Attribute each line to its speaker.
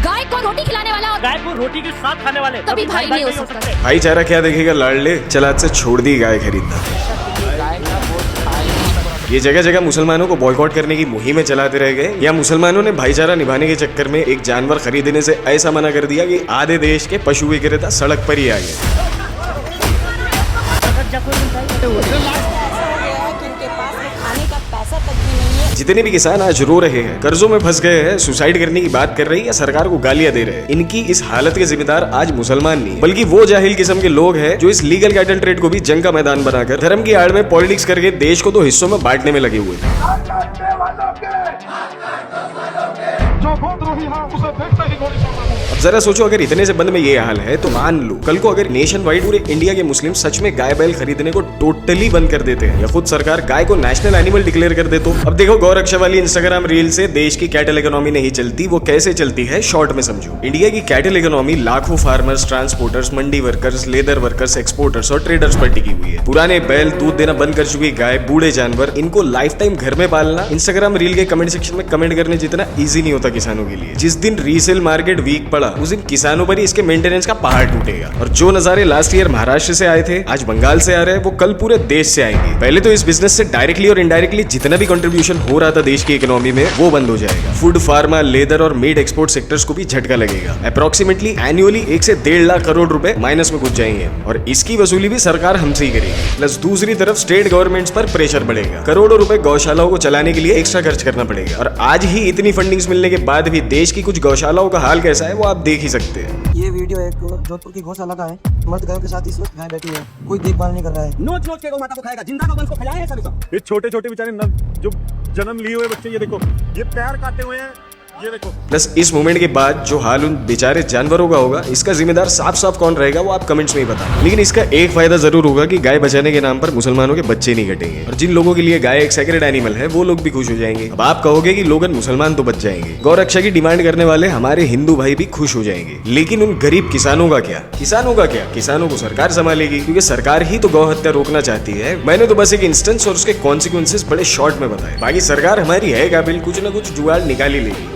Speaker 1: गाय को रोटी खिलाने वाला और
Speaker 2: गाय को रोटी के साथ खाने वाले
Speaker 1: कभी भाई नहीं हो सकता।
Speaker 3: भाईचारा क्या देखेगा लाडले, चल आज से छोड़ दी गाय खरीदना। ये जगह जगह मुसलमानों को बॉयकॉट करने की मुहिमें चलाते रह गए, या मुसलमानों ने भाईचारा निभाने के चक्कर में एक जानवर खरीदने से ऐसा मना कर दिया कि आधे देश के पशु विक्रेता सड़क पर ही आ गए। जितने भी किसान आज रो रहे हैं, कर्जों में फंस गए हैं, सुसाइड करने की बात कर रही है या सरकार को गालियां दे रहे हैं, इनकी इस हालत के जिम्मेदार आज मुसलमान नहीं बल्कि वो जाहिल किस्म के लोग हैं जो इस लीगल कैटल ट्रेड को भी जंग का मैदान बनाकर धर्म की आड़ में पॉलिटिक्स करके देश को 2 हिस्सों में बांटने में लगे हुए हैं। अब जरा सोचो, अगर इतने से बंद में ये हाल है तो मान लो कल को अगर नेशन वाइड पूरे इंडिया के मुस्लिम सच में गाय बैल खरीदने को टोटली बंद कर देते हैं या खुद सरकार गाय को नेशनल एनिमल डिक्लेयर कर दे तो अब देखो गौरक्षा वाली इंस्टाग्राम रील से देश की कैटल इकोनॉमी नहीं चलती, वो कैसे चलती है शॉर्ट में समझो। इंडिया की कैटल इकोनॉमी लाखों फार्मर्स, ट्रांसपोर्टर्स, मंडी वर्कर्स, लेदर वर्कर्स, एक्सपोर्टर्स और ट्रेडर्स पर टिकी हुई है। पुराने बैल, दूध देना बंद कर चुकी गाय, बूढ़े जानवर, इनको लाइफ टाइम घर में पालना इंस्टाग्राम रील के कमेंट सेक्शन में कमेंट करने जितना ईजी नहीं होता किसानों के लिए। जिस दिन रीसेल मार्केट वीक पड़ा उस दिन किसानों पर ही इसके मेंटेनेंस का पहाड़ टूटेगा। और जो नजारे लास्ट ईयर महाराष्ट्र से आए थे, आज बंगाल से आ रहे हैं, वो कल पूरे देश से आएंगे। पहले तो इस बिजनेस से डायरेक्टली और इनडायरेक्टली जितना भी कंट्रीब्यूशन हो रहा था देश की इकोनॉमी में वो बंद हो जाएगा। फूड, फार्मा, लेदर और मीट एक्सपोर्ट सेक्टर्स को भी झटका लगेगा। अप्रोक्सीमेटली एनुअली 1 से 1.5 लाख करोड़ रुपए माइनस में घुस जाएंगे और इसकी वसूली भी सरकार हमसे ही करेगी। प्लस दूसरी तरफ स्टेट गवर्नमेंट्स पर प्रेशर बढ़ेगा, करोड़ों रुपए गौशालाओं को चलाने के लिए एक्स्ट्रा खर्च करना पड़ेगा। और आज ही इतनी फंडिंग्स मिलने के बाद भी देश की कुछ गौशालाओं का हाल कैसा है वो आप देख ही सकते हैं।
Speaker 4: ये वीडियो एक जोधपुर की गौशाला का है। मर्द गायों के साथ इस वक्त गाय बैठी है, कोई देखभाल नहीं कर रहा है।
Speaker 2: नोच नोच के गौ माता को खाएगा, जिंदा गौवंश को खिलाया है सब।
Speaker 5: ये छोटे छोटे बेचारे जो जन्म लिए हुए बच्चे, ये देखो ये पैर काटे हुए हैं, ये देखो।
Speaker 3: प्लस इस मूवमेंट के बाद जो हाल उन बेचारे जानवरों का होगा, इसका जिम्मेदार साफ साफ कौन रहेगा वो आप कमेंट्स में ही बताना। लेकिन इसका एक फायदा जरूर होगा कि गाय बचाने के नाम पर मुसलमानों के बच्चे नहीं कटेंगे और जिन लोगों के लिए गाय एक सेक्रेड एनिमल है वो लोग भी खुश हो जाएंगे। अब आप कहोगे कि लोगन मुसलमान तो बच जाएंगे, गौरक्षा की डिमांड करने वाले हमारे हिंदू भाई भी खुश हो जाएंगे, लेकिन उन गरीब किसानों का क्या? किसानों को सरकार संभालेगी क्योंकि सरकार ही तो गौ हत्या रोकना चाहती है। मैंने तो बस एक इंस्टेंस और उसके कॉन्सिक्वेंसेस बड़े शॉर्ट में बताए, बाकी सरकार हमारी है काबिल, कुछ ना कुछ जुगाड़ निकाल ही लेगी।